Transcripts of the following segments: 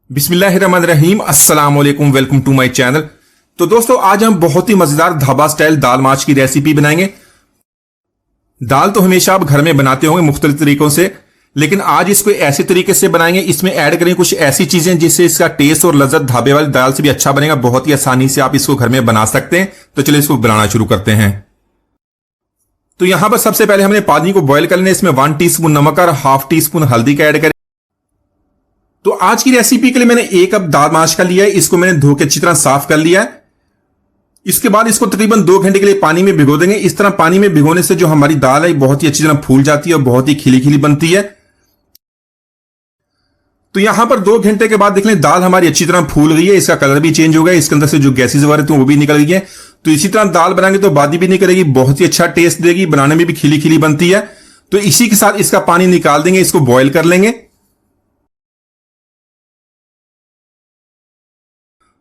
बिस्मिल्लाहिर्रहमानिर्रहीम, अस्सलाम वालेकुम, वेलकम टू माय चैनल। तो दोस्तों, आज हम बहुत ही मजेदार ढाबा स्टाइल दाल माश की रेसिपी बनाएंगे। दाल तो हमेशा आप घर में बनाते होंगे मुख्तलिफ तरीकों से, लेकिन आज इसको ऐसे तरीके से बनाएंगे, इसमें ऐड करेंगे कुछ ऐसी चीजें जिससे इसका टेस्ट और लज्जत ढाबे वाली दाल से भी अच्छा बनेगा। बहुत ही आसानी से आप इसको घर में बना सकते हैं। तो चलिए इसको बनाना शुरू करते हैं। तो यहां पर सबसे पहले हमने पानी को बॉयल कर लेना। इसमें 1 टीस्पून नमक और हाफ टी स्पून हल्दी का ऐड करें। तो आज की रेसिपी के लिए मैंने 1 कप दाल माश का लिया है। इसको मैंने धो के अच्छी तरह साफ कर लिया है। इसके बाद इसको तकरीबन 2 घंटे के लिए पानी में भिगो देंगे। इस तरह पानी में भिगोने से जो हमारी दाल है बहुत ही अच्छी तरह फूल जाती है और बहुत ही खिली खिली बनती है। तो यहां पर 2 घंटे के बाद देख लें, दाल हमारी अच्छी तरह फूल गई है। इसका कलर भी चेंज हो गया, इसके अंदर से जो गैसेज वगैरह थे वो भी निकल गई है। तो इसी तरह दाल बनाएंगे तो बादी भी निकलेगी, बहुत ही अच्छा टेस्ट देगी, बनाने में भी खिली खिली बनती है। तो इसी के साथ इसका पानी निकाल देंगे, इसको बॉयल कर लेंगे।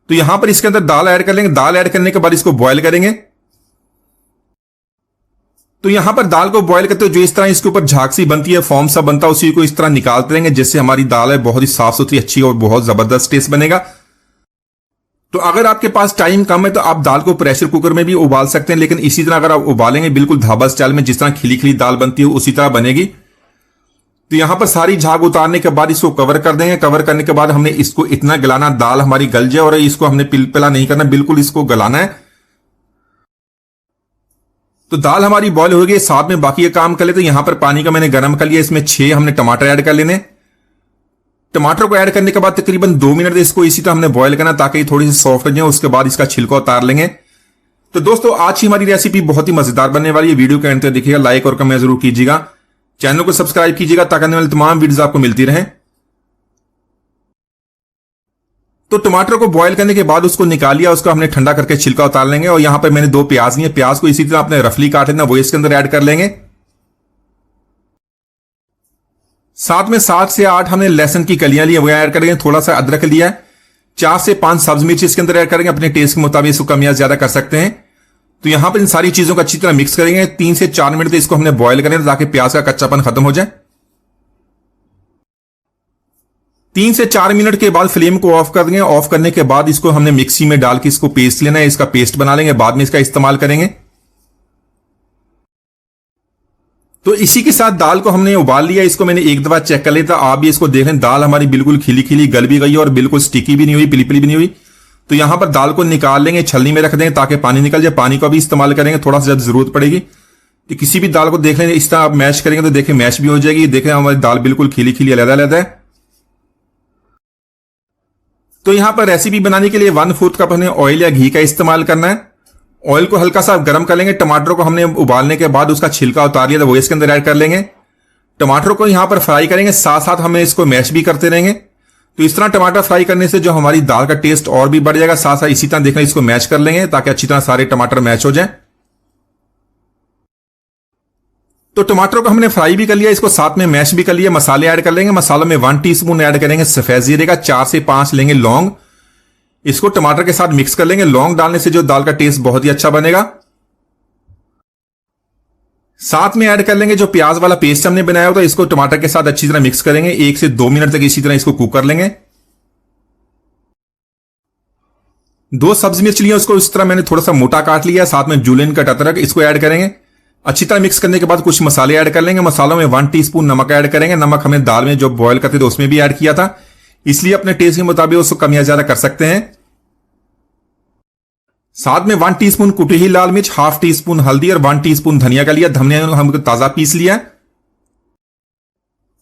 तो यहां पर इसके अंदर दाल ऐड कर लेंगे। दाल ऐड करने के बाद इसको बॉयल करेंगे। तो यहां पर दाल को बॉयल करते हुए जो इस तरह इसके ऊपर झाग सी बनती है, फॉर्म सा बनता है, उसी को इस तरह निकालते रहेंगे, जिससे हमारी दाल है बहुत ही साफ सुथरी, अच्छी और बहुत जबरदस्त टेस्ट बनेगा। तो अगर आपके पास टाइम कम है तो आप दाल को प्रेशर कुकर में भी उबाल सकते हैं, लेकिन इसी तरह अगर आप उबालेंगे बिल्कुल ढाबा स्टाइल में जिस तरह खिली खिली दाल बनती है उसी तरह बनेगी। तो यहां पर सारी झाग उतारने के बाद इसको कवर कर देंगे। कवर करने के बाद हमने इसको इतना गलाना, दाल हमारी गल जाए, और इसको हमने पिलपिला नहीं करना, बिल्कुल इसको गलाना है। तो दाल हमारी बॉयल हो गई, साथ में बाकी ये काम कर लेते। तो यहां पर पानी का मैंने गर्म कर लिया, इसमें 6 हमने टमाटर ऐड कर लेने। टमाटर को ऐड करने के बाद तकरीबन 2 मिनट इसको इसी तरह हमने बॉयल करना ताकि ये थोड़ी सी सॉफ्ट हो जाए। उसके बाद इसका छिलका उतार लेंगे। तो दोस्तों, आज की हमारी रेसिपी बहुत ही मजेदार बनने वाली है। वीडियो के अंत तक देखिएगा, लाइक और कमेंट जरूर कीजिएगा, चैनल को सब्सक्राइब कीजिएगा ताकि आने वाली तमाम वीडियोस आपको मिलती रहें। तो टमाटर को बॉयल करने के बाद उसको निकाल लिया, उसको हमने ठंडा करके छिलका उतार लेंगे। और यहां पर मैंने 2 प्याज लिए, प्याज को इसी तरह अपने रफली काट लेना, वो इसके अंदर ऐड कर लेंगे। साथ में 7 से 8 हमने लहसुन की कलियां ली, वो ऐड करेंगे। थोड़ा सा अदरक लिया है, 4 से 5 सब्ज मिर्च इसके अंदर ऐड करेंगे। अपने टेस्ट के मुताबिक इसको कम या ज्यादा कर सकते हैं। तो यहां पर इन सारी चीजों को अच्छी तरह मिक्स करेंगे। 3 से 4 मिनट इसको हमने बॉयल करें ताकि प्याज का कच्चापन खत्म हो जाए। 3 से 4 मिनट के बाद फ्लेम को ऑफ कर देंगे। ऑफ करने के बाद इसको हमने मिक्सी में डाल के इसको पेस्ट लेना है, इसका पेस्ट बना लेंगे, बाद में इसका इस्तेमाल करेंगे। तो इसी के साथ दाल को हमने उबाल लिया, इसको मैंने एक दफा चेक कर लिया था। आप भी इसको देख लें, दाल हमारी बिल्कुल खिली खिली गल भी गई और बिल्कुल स्टिकी भी नहीं हुई, पिली पिली भी नहीं हुई। तो यहां पर दाल को निकाल लेंगे, छलनी में रख देंगे ताकि पानी निकल जाए। पानी का भी इस्तेमाल करेंगे थोड़ा सा जब जरूरत पड़ेगी। तो किसी भी दाल को देख लेंगे, इस तरह आप मैश करेंगे तो देखें मैश भी हो जाएगी। देखें हमारी दाल बिल्कुल खिली खिली अलग अलग है। तो यहां पर रेसिपी बनाने के लिए 1/4 कप हमने ऑयल या घी का इस्तेमाल करना है। ऑयल को हल्का सा गर्म कर लेंगे। टमाटर को हमने उबालने के बाद उसका छिलका उतार लिया था, वो इसके अंदर ऐड कर लेंगे। टमाटर को यहां पर फ्राई करेंगे, साथ साथ हमें इसको मैश भी करते रहेंगे। तो इस तरह टमाटर फ्राई करने से जो हमारी दाल का टेस्ट और भी बढ़ जाएगा। साथ साथ इसी तरह देखना, इसको मैश कर लेंगे ताकि अच्छी तरह सारे टमाटर मैच हो जाए। तो टमाटर को हमने फ्राई भी कर लिया, इसको साथ में मैश भी कर लिया। मसाले ऐड कर लेंगे। मसालों में 1 टीस्पून ऐड करेंगे सफेद जीरे का, 4 से 5 लेंगे लौंग। इसको टमाटर के साथ मिक्स कर लेंगे। लौंग डालने से जो दाल का टेस्ट बहुत ही अच्छा बनेगा। साथ में ऐड कर लेंगे जो प्याज वाला पेस्ट हमने बनाया होता है, इसको टमाटर के साथ अच्छी तरह मिक्स करेंगे। 1 से 2 मिनट तक इसी तरह इसको कुक कर लेंगे। 2 सब्ज मिर्च लिए, उसको इस तरह मैंने थोड़ा सा मोटा काट लिया। साथ में जुलियन कट अदरक इसको ऐड करेंगे। अच्छी तरह मिक्स करने के बाद कुछ मसाले ऐड कर लेंगे। मसालों में 1 टीस्पून नमक ऐड करेंगे। नमक हमने दाल में जो बॉयल करते थे उसमें भी ऐड किया था, इसलिए अपने टेस्ट के मुताबिक उसको कम या ज्यादा कर सकते हैं। साथ में 1 टीस्पून कुटी हुई लाल मिर्च, हाफ टी स्पून हल्दी और 1 टीस्पून धनिया का लिया। धनिया हमको ताजा पीस लिया।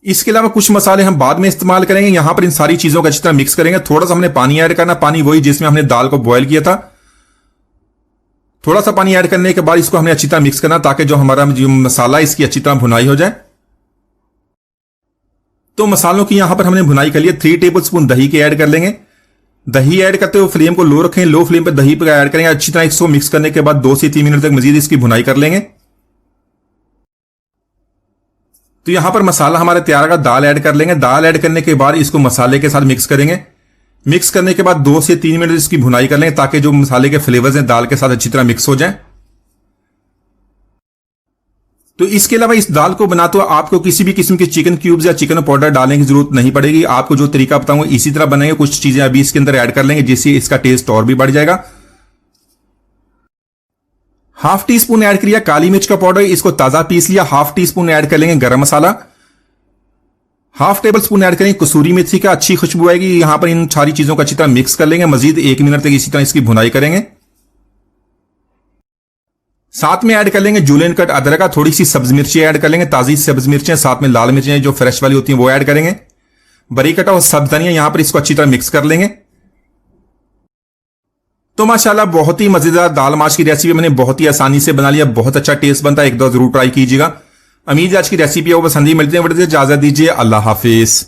इसके अलावा कुछ मसाले हम बाद में इस्तेमाल करेंगे। यहां पर इन सारी चीजों को अच्छी तरह मिक्स करेंगे। थोड़ा सा हमने पानी ऐड करना, पानी वही जिसमें हमने दाल को बॉयल किया था। थोड़ा सा पानी ऐड करने के बाद इसको हमने अच्छी तरह मिक्स करना ताकि जो हमारा जो मसाला इसकी अच्छी तरह भुनाई हो जाए। तो मसालों की यहां पर हमने भुनाई कर लिया। 3 टेबल स्पून दही के ऐड कर लेंगे। दही ऐड करते हुए फ्लेम को लो रखें, लो फ्लेम पर दही पर ऐड करेंगे। अच्छी तरह इसको मिक्स करने के बाद 2 से 3 मिनट तक मजीद इसकी भुनाई कर लेंगे। तो यहां पर मसाला हमारा तैयार होगा। दाल ऐड कर लेंगे। दाल ऐड करने के बाद इसको मसाले के साथ मिक्स करेंगे। मिक्स करने के बाद 2 से 3 मिनट इसकी भुनाई कर लेंगे ताकि जो मसाले के फ्लेवर्स हैं दाल के साथ अच्छी तरह मिक्स हो जाए। तो इसके अलावा इस दाल को बनाते हुए आपको किसी भी किस्म के चिकन क्यूब्स या चिकन पाउडर डालने की जरूरत नहीं पड़ेगी। आपको जो तरीका बताऊंगा इसी तरह बनाएंगे। कुछ चीजें अभी इसके अंदर ऐड कर लेंगे जिससे इसका टेस्ट और भी बढ़ जाएगा। हाफ टी स्पून ऐड किया काली मिर्च का पाउडर, इसको ताजा पीस लिया। हाफ टी स्पून ऐड कर लेंगे गरम मसाला। हाफ टेबल स्पून ऐड करेंगे कसूरी मेथी का, अच्छी खुशबू आएगी। यहां पर इन सारी चीजों को अच्छी तरह मिक्स कर लेंगे। मजीद 1 मिनट तक इसी तरह इसकी भुनाई करेंगे। साथ में ऐड कर लेंगे जूलियन कट अदरक का, थोड़ी सी सब्ज मिर्ची ऐड कर लेंगे, ताजी सब्ज मिर्चें, साथ में लाल मिर्चें जो फ्रेश वाली होती हैं वो ऐड करेंगे। बरीक कटा और सब्ज धनिया यहां पर इसको अच्छी तरह मिक्स कर लेंगे। तो माशाल्लाह बहुत ही मजेदार दाल माश की रेसिपी मैंने बहुत ही आसानी से बना लिया। बहुत अच्छा टेस्ट बनता है, एक दो जरूर ट्राई कीजिएगा। उम्मीद है आज की रेसिपी आपको पसंद ही। मिलते हैं, इजाजत दीजिए, अल्लाह हाफिज।